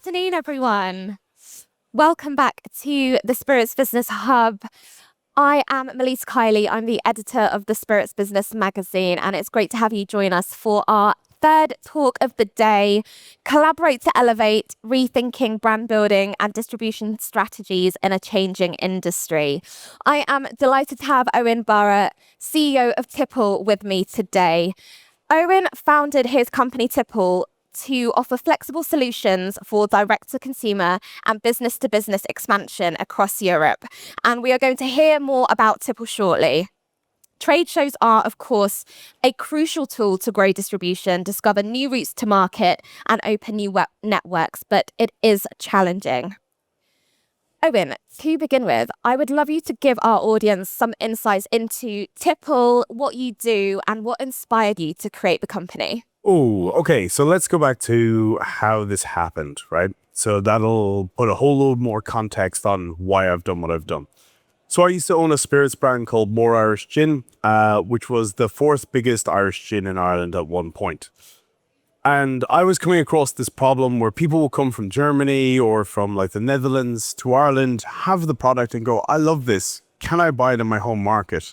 afternoon, everyone. Welcome back to the Spirits Business Hub. I am Melita Kiely. I'm the editor of the Spirits Business magazine, and it's great to have you join us for our third talk of the day, Collaborate to Elevate, Rethinking Brand Building and Distribution Strategies in a Changing Industry. I am delighted to have Eoin Bara, CEO of Tipple, with me today. Eoin founded his company Tipple to offer flexible solutions for direct-to-consumer and business-to-business expansion across Europe. And we are going to hear more about Tipple shortly. Trade shows are, of course, a crucial tool to grow distribution, discover new routes to market, and open new networks, but it is challenging. Eoin, to begin with, I would love you to give our audience some insights into Tipple, what you do, and what inspired you to create the company. Oh, okay. So let's go back to how this happened, right? So that'll put a whole load more context on why I've done what I've done. So I used to own a spirits brand called More Irish Gin, which was the fourth biggest Irish gin in Ireland at one point. And I was coming across this problem where people will come from Germany or from like the Netherlands to Ireland, have the product and go, I love this. Can I buy it in my home market?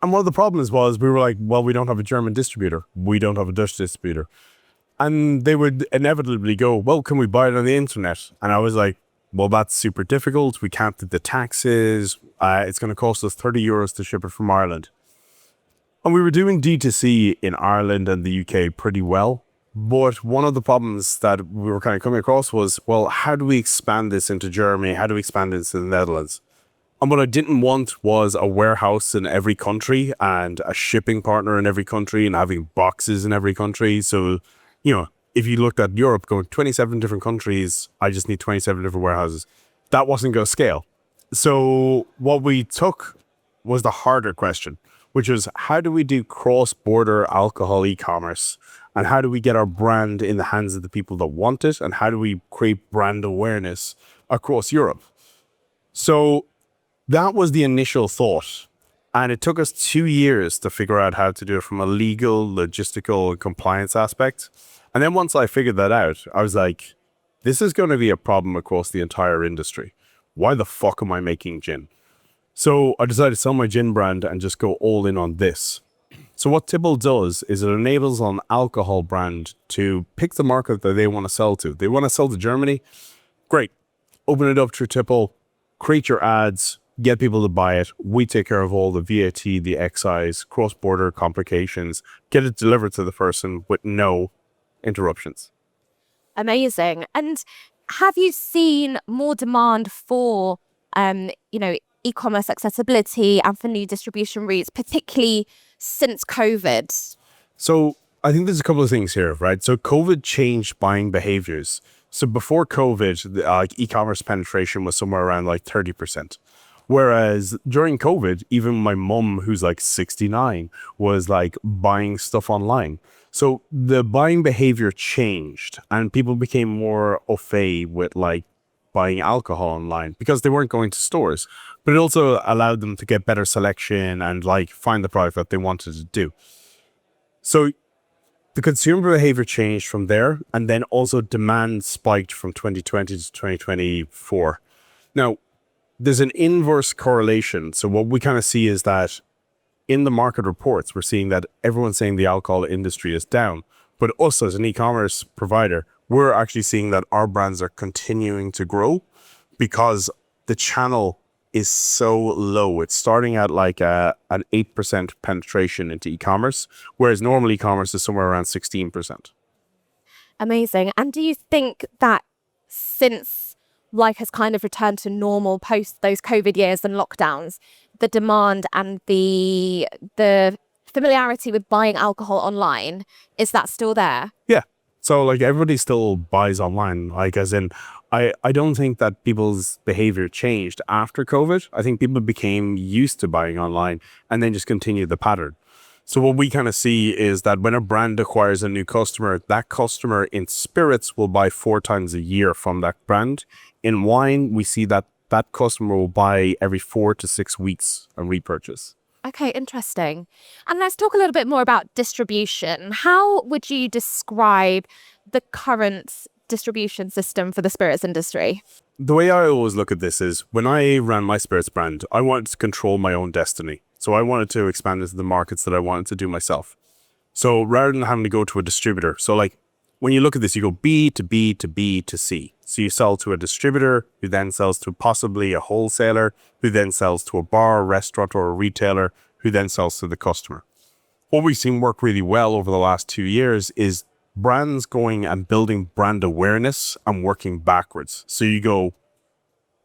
And one of the problems was we were like, well, we don't have a German distributor. We don't have a Dutch distributor. And they would inevitably go, well, can we buy it on the internet? And I was like, well, that's super difficult. We can't do the taxes. It's going to cost us 30 euros to ship it from Ireland. And we were doing D2C in Ireland and the UK pretty well. But one of the problems that we were kind of coming across was, well, how do we expand this into Germany? How do we expand this into the Netherlands? And what I didn't want was a warehouse in every country and a shipping partner in every country and having boxes in every country. So, if you looked at Europe going 27 different countries, I just need 27 different warehouses. That wasn't going to scale. So what we took was the harder question, which was how do we do cross-border alcohol e-commerce? And how do we get our brand in the hands of the people that want it? And how do we create brand awareness across Europe? So that was the initial thought. And it took us 2 years to figure out how to do it from a legal, logistical, and compliance aspect. And then once I figured that out, I was like, this is going to be a problem across the entire industry. Why the fuck am I making gin? So I decided to sell my gin brand and just go all in on this. So what Tipple does is it enables an alcohol brand to pick the market that they want to sell to. They want to sell to Germany? Great. Open it up through Tipple, create your ads, get people to buy it. We take care of all the VAT, the excise, cross-border complications, get it delivered to the person with no interruptions. Amazing. And have you seen more demand for, e-commerce accessibility and for new distribution routes, particularly since COVID? So I think there's a couple of things here, right? So COVID changed buying behaviors. So before COVID, e-commerce penetration was somewhere around like 30%. Whereas during COVID, even my mum, who's like 69, was like buying stuff online. So the buying behavior changed and people became more au fait with like buying alcohol online because they weren't going to stores. But it also allowed them to get better selection and like find the product that they wanted to do. So the consumer behavior changed from there, and then also demand spiked from 2020 to 2024. Now, there's an inverse correlation. So what we kind of see is that in the market reports, we're seeing that everyone's saying the alcohol industry is down. But us as an e-commerce provider, we're actually seeing that our brands are continuing to grow because the channel is so low. It's starting at like an 8% penetration into e-commerce, whereas normal e-commerce is somewhere around 16%. Amazing. And do you think that since life has kind of returned to normal post those COVID years and lockdowns, the demand and the familiarity with buying alcohol online, is that still there? Yeah. So like everybody still buys online, like as in, I don't think that people's behavior changed after COVID. I think people became used to buying online and then just continued the pattern. So what we kind of see is that when a brand acquires a new customer, that customer in spirits will buy 4 times a year from that brand. In wine, we see that that customer will buy every 4 to 6 weeks and repurchase. Okay, interesting. And let's talk a little bit more about distribution. How would you describe the current distribution system for the spirits industry? The way I always look at this is when I ran my spirits brand, I wanted to control my own destiny. So I wanted to expand into the markets that I wanted to do myself. So rather than having to go to a distributor, so like when you look at this, you go B to B to B to C. So you sell to a distributor who then sells to possibly a wholesaler, who then sells to a bar, restaurant, or a retailer, who then sells to the customer. What we've seen work really well over the last 2 years is brands going and building brand awareness and working backwards. So you go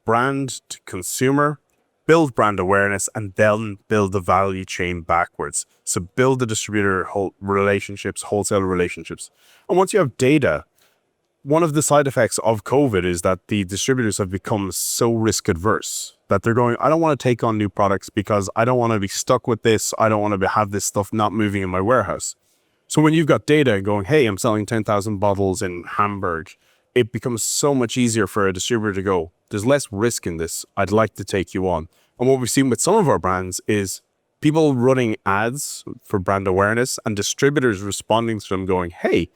brand to consumer, build brand awareness, and then build the value chain backwards. So build the distributor relationships, wholesaler relationships. And once you have data, one of the side effects of COVID is that the distributors have become so risk adverse that they're going, I don't want to take on new products because I don't want to be stuck with this. I don't want to have this stuff not moving in my warehouse. So when you've got data going, hey, I'm selling 10,000 bottles in Hamburg, it becomes so much easier for a distributor to go, there's less risk in this. I'd like to take you on. And what we've seen with some of our brands is people running ads for brand awareness and distributors responding to them going, hey,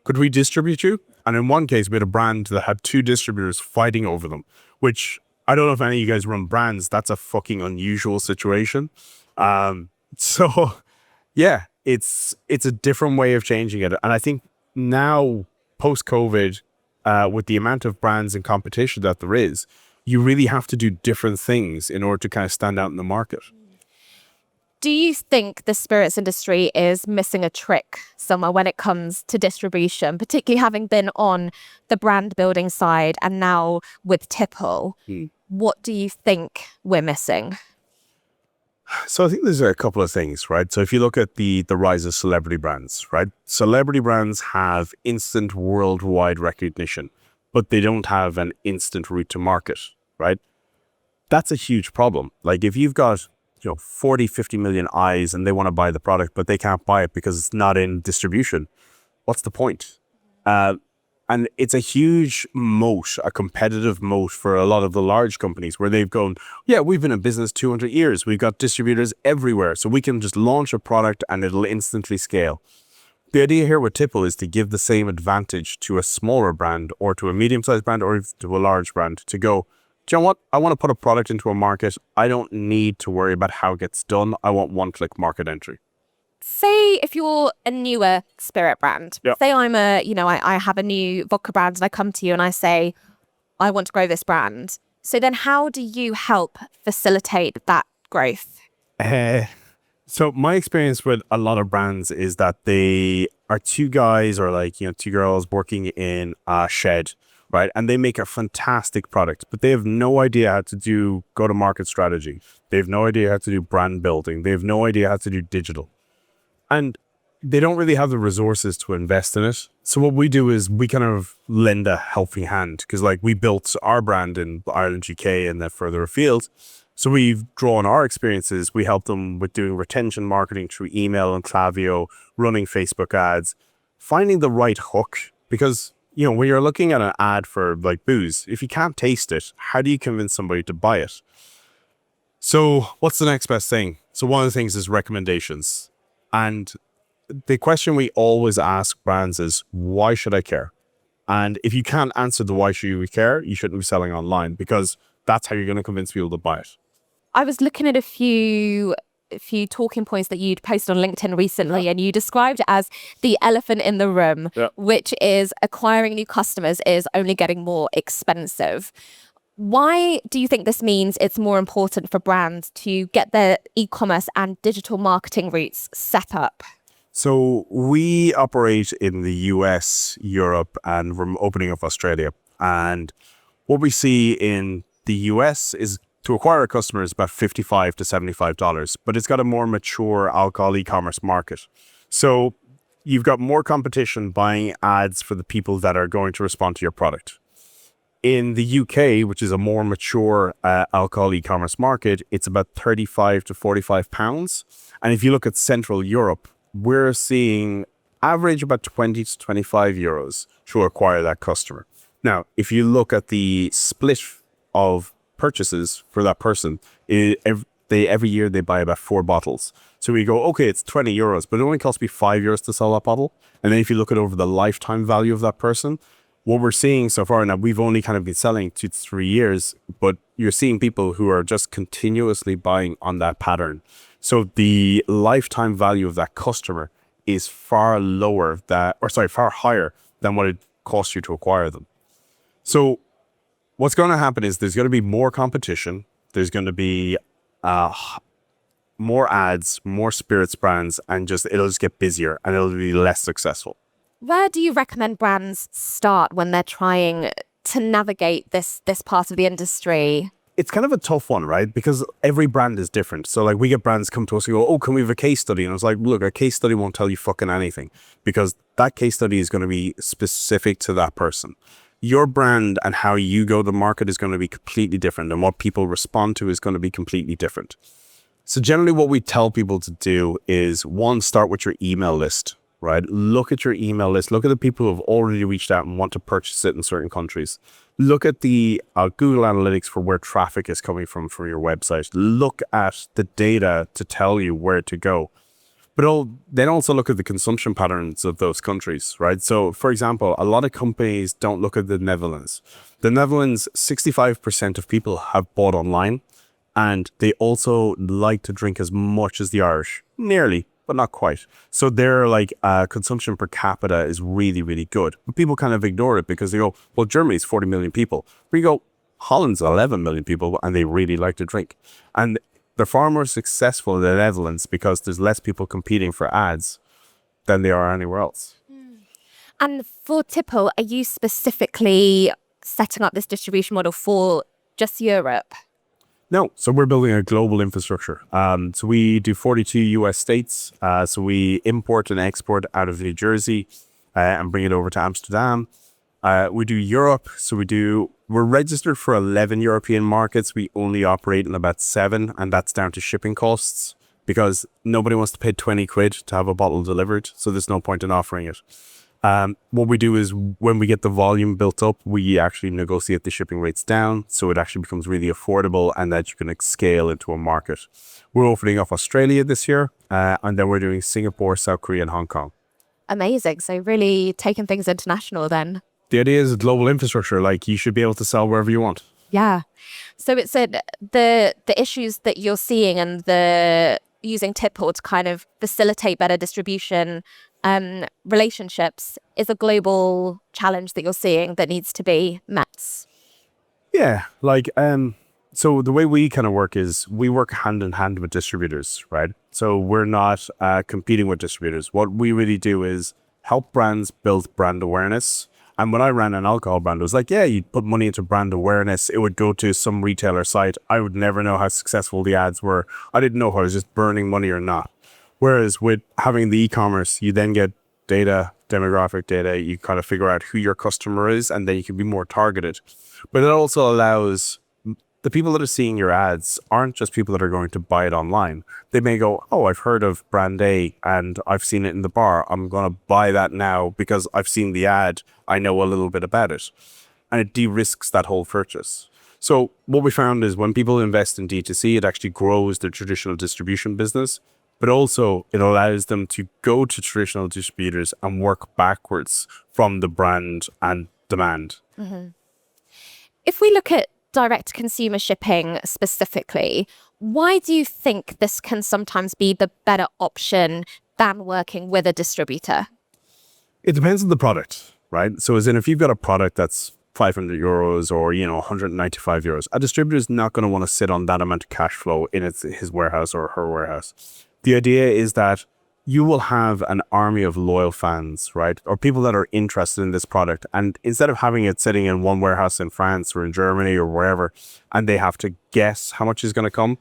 could we distribute you? And in one case, we had a brand that had 2 distributors fighting over them, which I don't know if any of you guys run brands. That's a fucking unusual situation. So yeah, it's a different way of changing it. And I think now post-COVID, with the amount of brands and competition that there is, you really have to do different things in order to kind of stand out in the market. Do you think the spirits industry is missing a trick somewhere when it comes to distribution, particularly having been on the brand building side and now with Tipple? What do you think we're missing? So I think there's a couple of things, right? So if you look at the rise of celebrity brands, right? Celebrity brands have instant worldwide recognition, but they don't have an instant route to market, right? That's a huge problem. Like if you've got 40, 50 million eyes and they want to buy the product, but they can't buy it because it's not in distribution, what's the point? And it's a huge moat, a competitive moat for a lot of the large companies where they've gone, yeah, we've been in business 200 years. We've got distributors everywhere. So we can just launch a product and it'll instantly scale. The idea here with Tipple is to give the same advantage to a smaller brand or to a medium-sized brand or to a large brand to go, do you know what? I want to put a product into a market. I don't need to worry about how it gets done. I want one-click market entry. Say if you're a newer spirit brand, say I'm I have a new vodka brand and I come to you and I say, I want to grow this brand. So then how do you help facilitate that growth? So my experience with a lot of brands is that they are 2 guys or 2 girls working in a shed, right? And they make a fantastic product, but they have no idea how to do go-to-market strategy. They have no idea how to do brand building. They have no idea how to do digital. And they don't really have the resources to invest in it. So what we do is we kind of lend a helping hand because we built our brand in Ireland, UK, and then further afield. So we've drawn our experiences. We help them with doing retention marketing through email and Klaviyo, running Facebook ads, finding the right hook. Because, when you're looking at an ad for booze, if you can't taste it, how do you convince somebody to buy it? So what's the next best thing? So one of the things is recommendations. And the question we always ask brands is, why should I care? And if you can't answer the why should you care, you shouldn't be selling online because that's how you're going to convince people to buy it. I was looking at a few talking points that you'd posted on LinkedIn recently, and you described it as the elephant in the room, which is acquiring new customers is only getting more expensive. Why do you think this means it's more important for brands to get their e-commerce and digital marketing routes set up? So we operate in the US, Europe, and we're opening up Australia. And what we see in the US is to acquire a customer is about $55 to $75, but it's got a more mature alcohol e-commerce market. So you've got more competition buying ads for the people that are going to respond to your product. In the UK, which is a more mature alcohol e-commerce market, it's about 35 to 45 pounds. And if you look at Central Europe, we're seeing average about 20 to 25 euros to acquire that customer. Now, if you look at the split of purchases for that person, every year they buy about 4 bottles. So we go, okay, it's 20 euros, but it only costs me 5 euros to sell that bottle. And then if you look at over the lifetime value of that person, What we're seeing so far now, we've only kind of been selling 2 to 3 years, but you're seeing people who are just continuously buying on that pattern. So the lifetime value of that customer is far higher than what it costs you to acquire them. So what's going to happen is there's going to be more competition. There's going to be more ads, more spirits brands, and it'll just get busier and it'll be less successful. Where do you recommend brands start when they're trying to navigate this part of the industry? It's kind of a tough one, right? Because every brand is different. So like we get brands come to us and go, oh, can we have a case study? And I was like, look, a case study won't tell you fucking anything because that case study is going to be specific to that person. Your brand and how you go to market is going to be completely different, and what people respond to is going to be completely different. So generally what we tell people to do is, one, start with your email list, right? Look at your email list. Look at the people who have already reached out and want to purchase it in certain countries. Look at the Google Analytics for where traffic is coming from your website. Look at the data to tell you where to go. But then also look at the consumption patterns of those countries, right? So, for example, a lot of companies don't look at the Netherlands. The Netherlands, 65% of people have bought online, and they also like to drink as much as the Irish, nearly, but not quite. So their consumption per capita is really, really good. But people kind of ignore it because they go, well, Germany's 40 million people. But you go, Holland's 11 million people, and they really like to drink. And they're far more successful in the Netherlands because there's less people competing for ads than there are anywhere else. And for Tipple, are you specifically setting up this distribution model for just Europe? No, so we're building a global infrastructure. So we do 42 US states. So we import and export out of New Jersey and bring it over to Amsterdam. We do Europe. So we're registered for 11 European markets. We only operate in about 7, and that's down to shipping costs because nobody wants to pay 20 quid to have a bottle delivered. So there's no point in offering it. What we do is when we get the volume built up, we actually negotiate the shipping rates down so it actually becomes really affordable and that you can scale into a market. We're opening up Australia this year, and then we're doing Singapore, South Korea, and Hong Kong. Amazing. So really taking things international then. The idea is a global infrastructure. Like, you should be able to sell wherever you want. Yeah. So it's the issues that you're seeing and the using Tipple to kind of facilitate better distribution relationships is a global challenge that you're seeing that needs to be met. Yeah, so the way we kind of work is we work hand in hand with distributors, right? So we're not competing with distributors. What we really do is help brands build brand awareness. And when I ran an alcohol brand, it was like, yeah, you'd put money into brand awareness. It would go to some retailer site. I would never know how successful the ads were. I didn't know if I was just burning money or not. Whereas with having the e-commerce, you then get data, demographic data. You kind of figure out who your customer is, and then you can be more targeted. But it also allows the people that are seeing your ads aren't just people that are going to buy it online. They may go, oh, I've heard of brand A and I've seen it in the bar. I'm going to buy that now because I've seen the ad. I know a little bit about it. And it de-risks that whole purchase. So what we found is when people invest in D2C, it actually grows their traditional distribution business, but also it allows them to go to traditional distributors and work backwards from the brand and demand. Mm-hmm. If we look at direct consumer shipping specifically, why do you think this can sometimes be the better option than working with a distributor? It depends on the product, right? So as in, if you've got a product that's 500 euros or, 195 euros, a distributor is not going to want to sit on that amount of cash flow in his warehouse or her warehouse. The idea is that you will have an army of loyal fans, right? Or people that are interested in this product. And instead of having it sitting in one warehouse in France or in Germany or wherever, and they have to guess how much is going to come,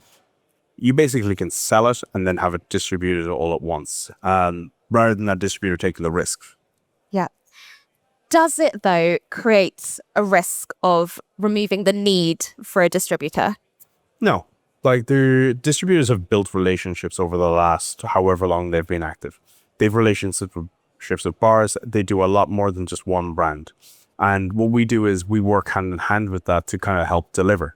you basically can sell it and then have it distributed all at once, rather than that distributor taking the risk. Yeah. Does it, though, create a risk of removing the need for a distributor? No. The distributors have built relationships over the last however long they've been active. They have relationships with bars. They do a lot more than just one brand. And what we do is we work hand in hand with that to kind of help deliver.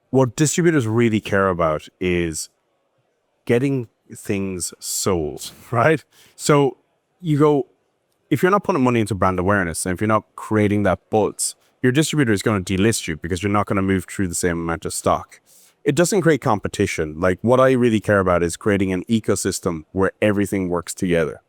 What distributors really care about is getting things sold, right? So you go, if you're not putting money into brand awareness and if you're not creating that buzz, your distributor is going to delist you because you're not going to move through the same amount of stock. It doesn't create competition. Like, what I really care about is creating an ecosystem where everything works together.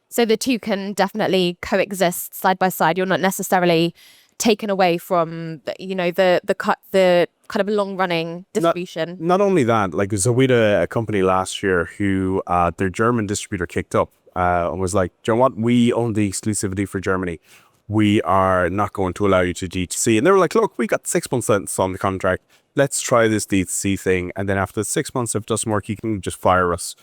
So the two can definitely coexist side by side. You're not necessarily taken away from the kind of long running distribution. Not only that, like, so we had a company last year who their German distributor kicked up and was like, do you know what? We own the exclusivity for Germany. We are not going to allow you to D2C. And they were like, look, we got 6 months on the contract. Let's try this D2C thing. And then after 6 months, if it doesn't work, you can just fire us.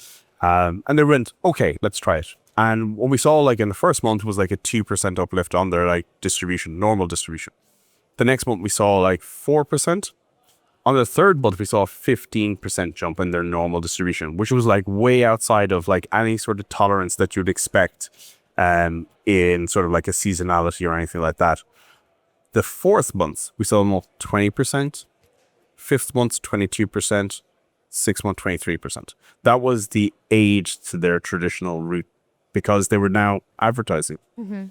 And they went, okay, let's try it. And what we saw, like, in the first month was like a 2% uplift on their like distribution, normal distribution. The next month we saw like 4%. On the third month, we saw a 15% jump in their normal distribution, which was like way outside of like any sort of tolerance that you'd expect in sort of like a seasonality or anything like that. The fourth month, we saw almost 20%. Fifth month, 22%. 6th month, 23%. That was the age to their traditional route because they were now advertising. Mm-hmm.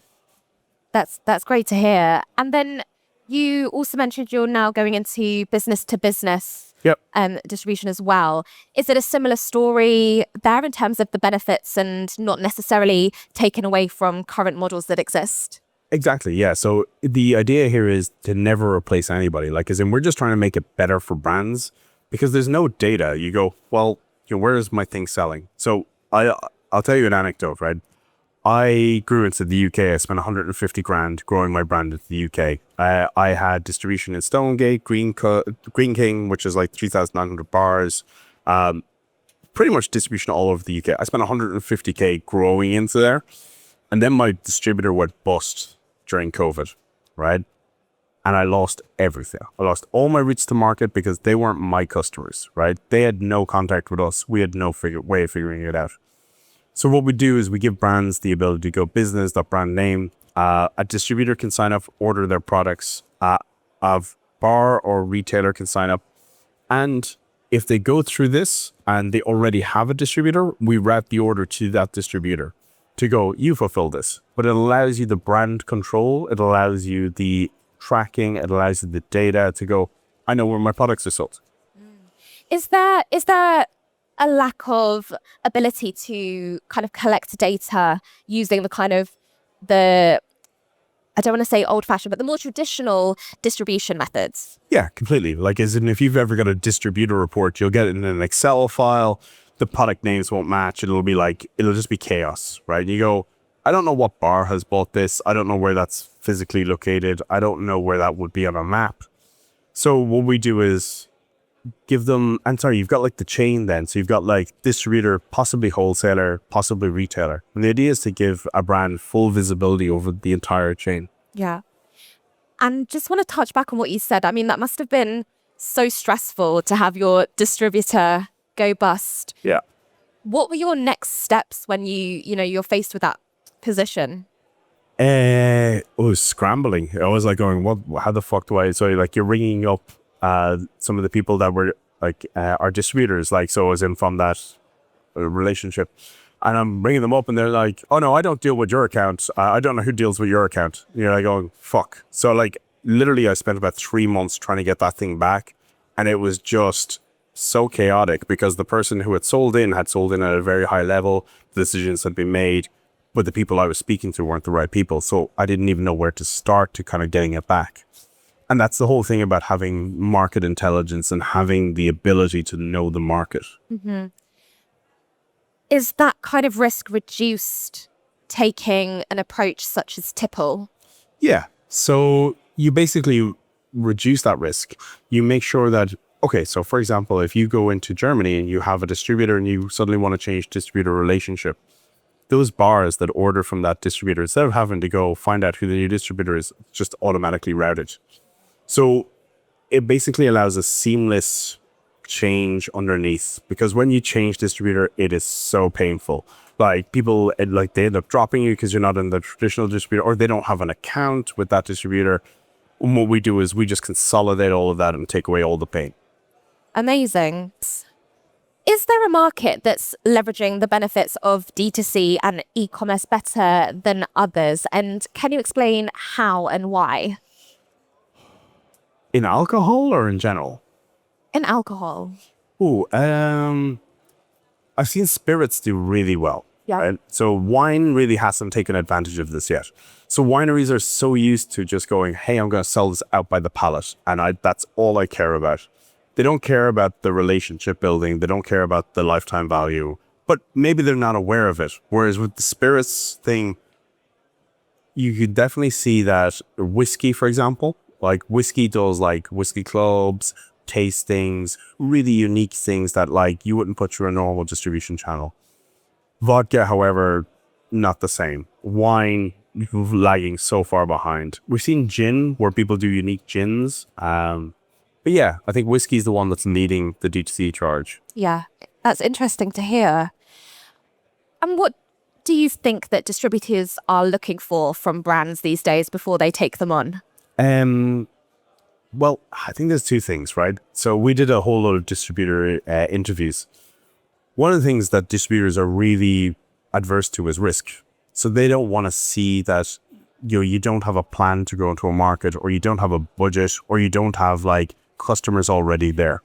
That's great to hear. And then you also mentioned you're now going into business to business distribution as well. Is it a similar story there in terms of the benefits and not necessarily taken away from current models that exist? Exactly, yeah. So the idea here is to never replace anybody. Like, as in, we're just trying to make it better for brands because there's no data. You go, well, where is my thing selling? So I'll tell you an anecdote, right? I grew into the UK. I spent 150 grand growing my brand into the UK. I had distribution in Stonegate, Green King, which is like 3,900 bars. Pretty much distribution all over the UK. I spent 150k growing into there. And then my distributor went bust during COVID, right? And I lost everything. I lost all my routes to market because they weren't my customers, right? They had no contact with us. We had no way of figuring it out. So what we do is we give brands the ability to go business, that brand name. A distributor can sign up, order their products. A bar or retailer can sign up. And if they go through this and they already have a distributor, we route the order to that distributor to go, you fulfill this. But it allows you the brand control. It allows you the tracking. It allows you the data to go, I know where my products are sold. Is there a lack of ability to kind of collect data using the kind of I don't want to say old fashioned, but the more traditional distribution methods? Yeah, completely. Like, as in, if you've ever got a distributor report, you'll get it in an Excel file. The product names won't match. It'll just be chaos, right? You go, I don't know what bar has bought this. I don't know where that's physically located. I don't know where that would be on a map. So what we do is give them, you've got like the chain then. So you've got like distributor, possibly wholesaler, possibly retailer. And the idea is to give a brand full visibility over the entire chain. Yeah. And just want to touch back on what you said. I mean, that must have been so stressful to have your distributor go bust. Yeah. What were your next steps when you're faced with that position? It was scrambling. I was like going, how the fuck do I, so like you're ringing up some of the people that were like our distributors, like, so as in from that relationship, and I'm ringing them up and they're like, oh no, I don't deal with your account. I don't know who deals with your account. You're like going, fuck. So like literally I spent about 3 months trying to get that thing back, and it was just so chaotic because the person who had sold in at a very high level. The decisions had been made, but the people I was speaking to weren't the right people. So I didn't even know where to start to kind of getting it back. And that's the whole thing about having market intelligence and having the ability to know the market. Mm-hmm. Is that kind of risk reduced taking an approach such as Tipple? Yeah. So you basically reduce that risk. You make sure that, okay, so for example, if you go into Germany and you have a distributor and you suddenly want to change distributor relationship, those bars that order from that distributor, instead of having to go find out who the new distributor is, just automatically routed. So it basically allows a seamless change underneath, because when you change distributor, it is so painful. Like people, they end up dropping you because you're not in the traditional distributor, or they don't have an account with that distributor. And what we do is we just consolidate all of that and take away all the pain. Amazing. Is there a market that's leveraging the benefits of D2C and e-commerce better than others? And can you explain how and why? In alcohol or in general? In alcohol. Ooh, I've seen spirits do really well. Yeah. Right? So wine really hasn't taken advantage of this yet. So wineries are so used to just going, hey, I'm going to sell this out by the pallet. And that's all I care about. They don't care about the relationship building. They don't care about the lifetime value. But maybe they're not aware of it. Whereas with the spirits thing, you could definitely see that whiskey, for example, like whiskey does like whiskey clubs, tastings, really unique things that like you wouldn't put through a normal distribution channel. Vodka, however, not the same. Wine, lagging so far behind. We've seen gin where people do unique gins. But yeah, I think whiskey is the one that's leading the D2C charge. Yeah, that's interesting to hear. And what do you think that distributors are looking for from brands these days before they take them on? Well, I think there's two things, right? So we did a whole lot of distributor interviews. One of the things that distributors are really adverse to is risk. So they don't want to see that you don't have a plan to go into a market, or you don't have a budget, or you don't have like customers already there.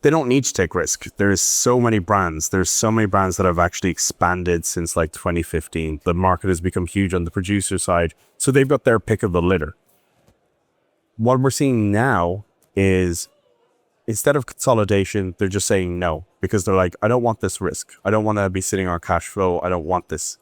They don't need to take risk. There's so many brands. There's so many brands that have actually expanded since like 2015. The market has become huge on the producer side. So they've got their pick of the litter. What we're seeing now is instead of consolidation, they're just saying no, because they're like, I don't want this risk. I don't want to be sitting on cash flow. I don't want this.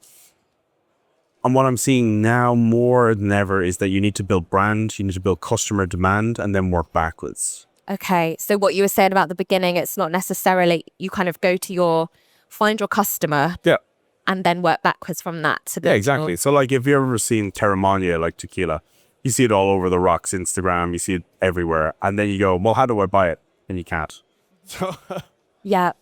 And what I'm seeing now more than ever is that you need to build brand, you need to build customer demand, and then work backwards. Okay, so what you were saying about the beginning, it's not necessarily you kind of go to find your customer, Yeah. and then work backwards from that to Yeah, exactly. So like if you've ever seen Terramania, like tequila, you see it all over the rocks, Instagram, you see it everywhere. And then you go, well, how do I buy it? And you can't. So Yeah.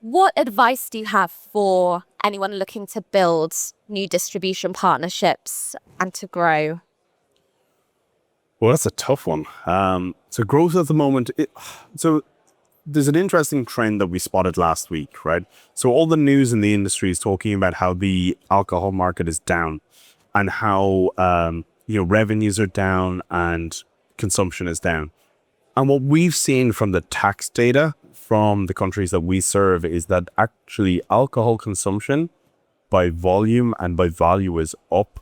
What advice do you have for anyone looking to build new distribution partnerships and to grow? well, that's a tough one. So growth at the moment, so there's an interesting trend that we spotted last week, right? So all the news in the industry is talking about how the alcohol market is down and how, revenues are down and consumption is down. And what we've seen from the tax data from the countries that we serve is that actually alcohol consumption by volume and by value is up.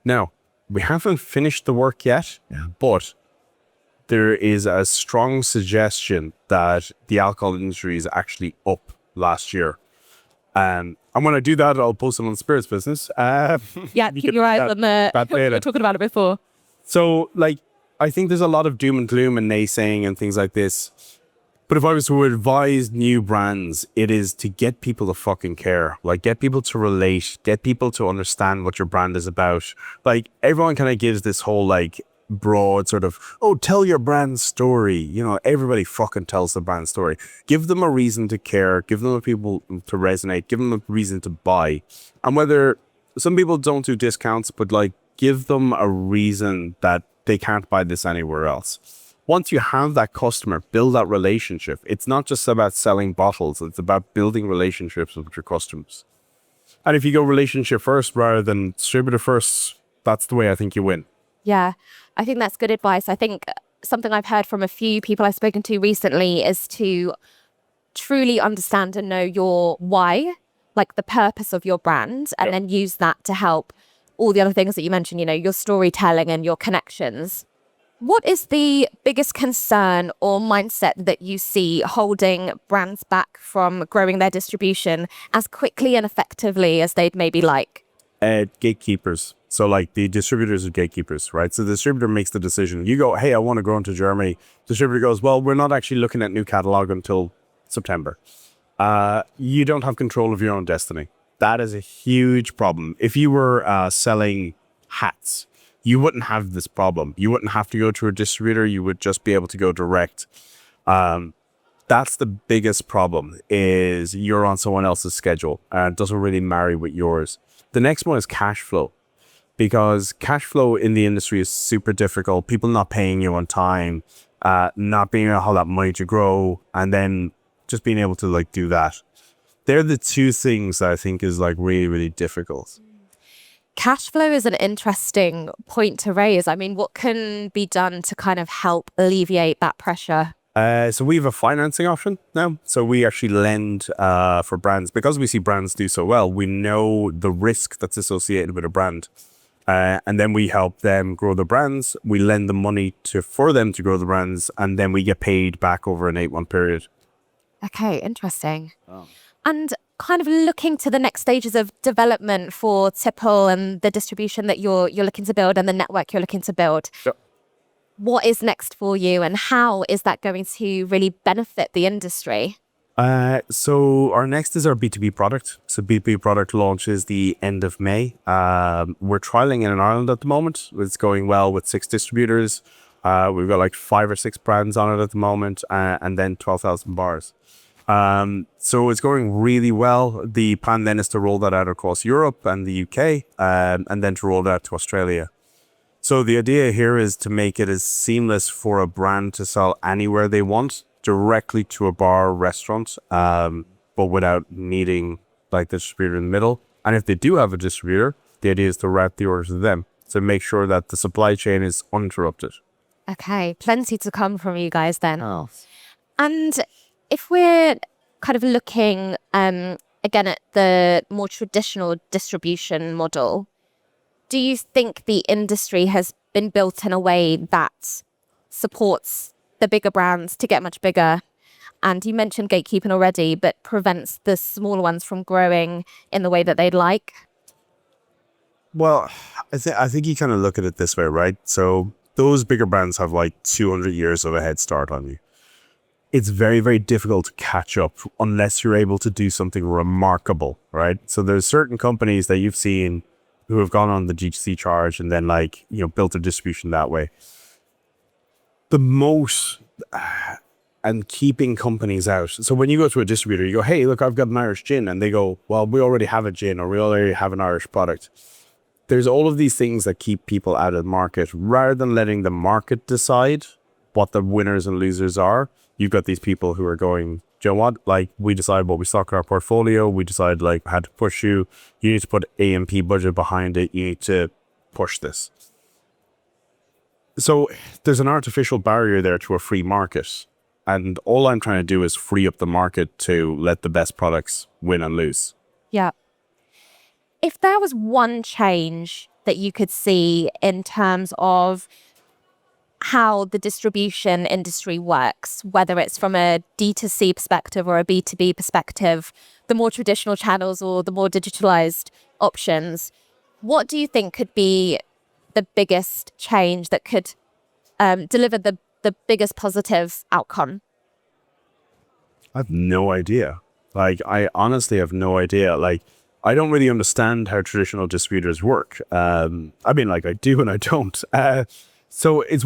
Now, we haven't finished the work yet, but there is a strong suggestion that the alcohol industry is actually up last year. And when I do that, I'll post it on Spirits Business. Yeah, keep your eyes on the... that We were data. talking about it before. So, I think there's a lot of doom and gloom and naysaying and things like this. But if I was to advise new brands, it is to get people to fucking care. Get people to relate, get people to understand what your brand is about. Everyone kind of gives this whole, broad sort of, oh, tell your brand story. Everybody fucking tells the brand story. Give them a reason to care. Give them a people to resonate. Give them a reason to buy. And whether some people don't do discounts, but give them a reason that they can't buy this anywhere else. Once you have that customer, build that relationship. It's not just about selling bottles. It's about building relationships with your customers. And if you go relationship first rather than distributor first, that's the way I think you win. Yeah, I think that's good advice. I think something I've heard from a few people I've spoken to recently is to truly understand and know your why, the purpose of your brand, and then use that to help all the other things that you mentioned, your storytelling and your connections. What is the biggest concern or mindset that you see holding brands back from growing their distribution as quickly and effectively as they'd maybe like? Gatekeepers. So the distributors are gatekeepers, right? So the distributor makes the decision. You go, hey, I want to go into Germany. Distributor goes, well, we're not actually looking at new catalog until September. You don't have control of your own destiny. That is a huge problem. If you were selling hats, you wouldn't have this problem. You wouldn't have to go to a distributor. You would just be able to go direct. That's the biggest problem, is you're on someone else's schedule and it doesn't really marry with yours. The next one is cash flow, because cash flow in the industry is super difficult. People not paying you on time. not being able to have that money to grow, and then just being able to like do that. They're the two things that I think is like really, really difficult. Cash flow is an interesting point to raise. I mean, what can be done to kind of help alleviate that pressure? So we have a financing option now. So we actually lend for brands because we see brands do so well. We know the risk that's associated with a brand. And then we help them grow the brands. We lend the money for them to grow the brands, and then we get paid back over an 8-month period. Okay, interesting. And kind of looking to the next stages of development for Tipple and the distribution that you're looking to build and the network you're looking to build. Yep. What is next for you, and how is that going to really benefit the industry? So our next is our B2B product. So B2B product launches the end of May. We're trialing it in Ireland at the moment. It's going well with 6 distributors. We've got like 5 or 6 brands on it at the moment, and then 12,000 bars. So it's going really well. The plan then is to roll that out across Europe and the UK, and then to roll that out to Australia. So the idea here is to make it as seamless for a brand to sell anywhere they want, directly to a bar or restaurant, but without needing like the distributor in the middle. And if they do have a distributor, the idea is to route the order to them to make sure that the supply chain is uninterrupted. Okay, plenty to come from you guys then. Oh. And if we're kind of looking again at the more traditional distribution model, do you think the industry has been built in a way that supports the bigger brands to get much bigger? And you mentioned gatekeeping already, but prevents the smaller ones from growing in the way that they'd like? Well, I think you kind of look at it this way, right? So those bigger brands have like 200 years of a head start on you. It's very, very difficult to catch up unless you're able to do something remarkable, right? So there's certain companies that you've seen who have gone on the GTC charge and then like, built their distribution that way. The most and keeping companies out. So when you go to a distributor, you go, hey, look, I've got an Irish gin. And they go, well, we already have a gin, or we already have an Irish product. There's all of these things that keep people out of the market. Rather than letting the market decide what the winners and losers are, you've got these people who are going, do you know what? Like, we decide what we stock in our portfolio. We decide like how to push you. You need to put A&P budget behind it. You need to push this. So there's an artificial barrier there to a free market. And all I'm trying to do is free up the market to let the best products win and lose. Yeah. If there was one change that you could see in terms of how the distribution industry works, whether it's from a D2C perspective or a B2B perspective, the more traditional channels or the more digitalised options, what do you think could be the biggest change that could deliver the biggest positive outcome? I have no idea. Like, I honestly have no idea. Like, I don't really understand how traditional distributors work. I mean, like, I do and I don't. So it's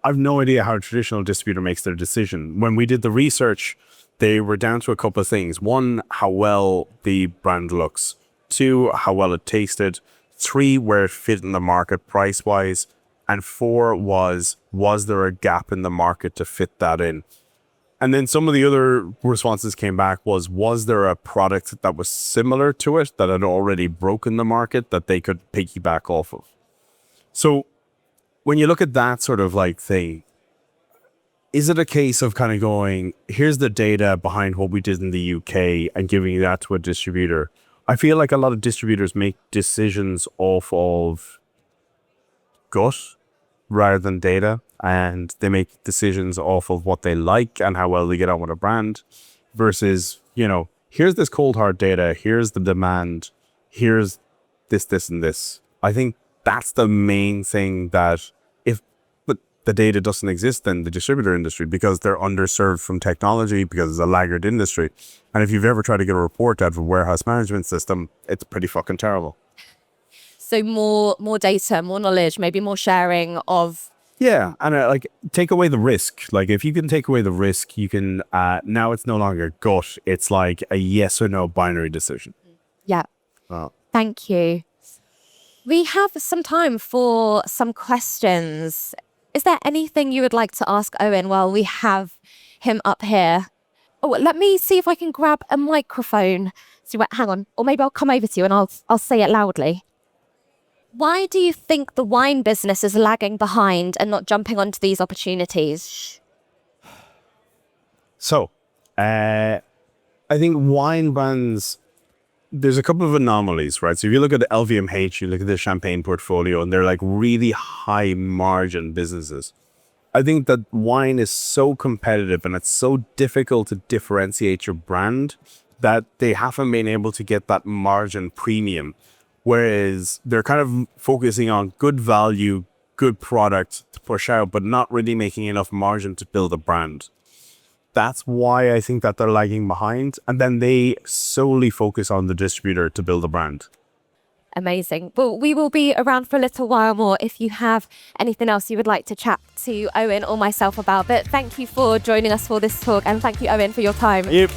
I have no idea how a traditional distributor makes their decision. When we did the research, they were down to a couple of things. 1, how well the brand looks. 2, how well it tasted. 3, where it fit in the market price-wise. And 4 was there a gap in the market to fit that in? And then some of the other responses came back was there a product that was similar to it that had already broken the market that they could piggyback off of? So when you look at that sort of like thing, is it a case of kind of going, here's the data behind what we did in the UK and giving that to a distributor? I feel like a lot of distributors make decisions off of gut rather than data, and they make decisions off of what they like and how well they get on with a brand versus, here's this cold hard data, here's the demand, here's this, and this. I think that's the main thing that but the data doesn't exist in the distributor industry because they're underserved from technology, because it's a laggard industry. And if you've ever tried to get a report out of a warehouse management system, it's pretty fucking terrible. So more data, more knowledge, maybe more sharing of... Yeah, and take away the risk. Like, if you can take away the risk, you can, now it's no longer gut, it's like a yes or no binary decision. Yeah. Wow. Thank you. We have some time for some questions. Is there anything you would like to ask Eoin while we have him up here? Oh, let me see if I can grab a microphone. Hang on, or maybe I'll come over to you and I'll say it loudly. Why do you think the wine business is lagging behind and not jumping onto these opportunities? So, I think wine brands, there's a couple of anomalies, right? So if you look at the LVMH, you look at the champagne portfolio, and they're like really high margin businesses. I think that wine is so competitive and it's so difficult to differentiate your brand that they haven't been able to get that margin premium. Whereas they're kind of focusing on good value, good product to push out, but not really making enough margin to build a brand. That's why I think that they're lagging behind. And then they solely focus on the distributor to build a brand. Amazing. Well, we will be around for a little while more if you have anything else you would like to chat to Eoin or myself about. But thank you for joining us for this talk, and thank you, Eoin, for your time. Yep.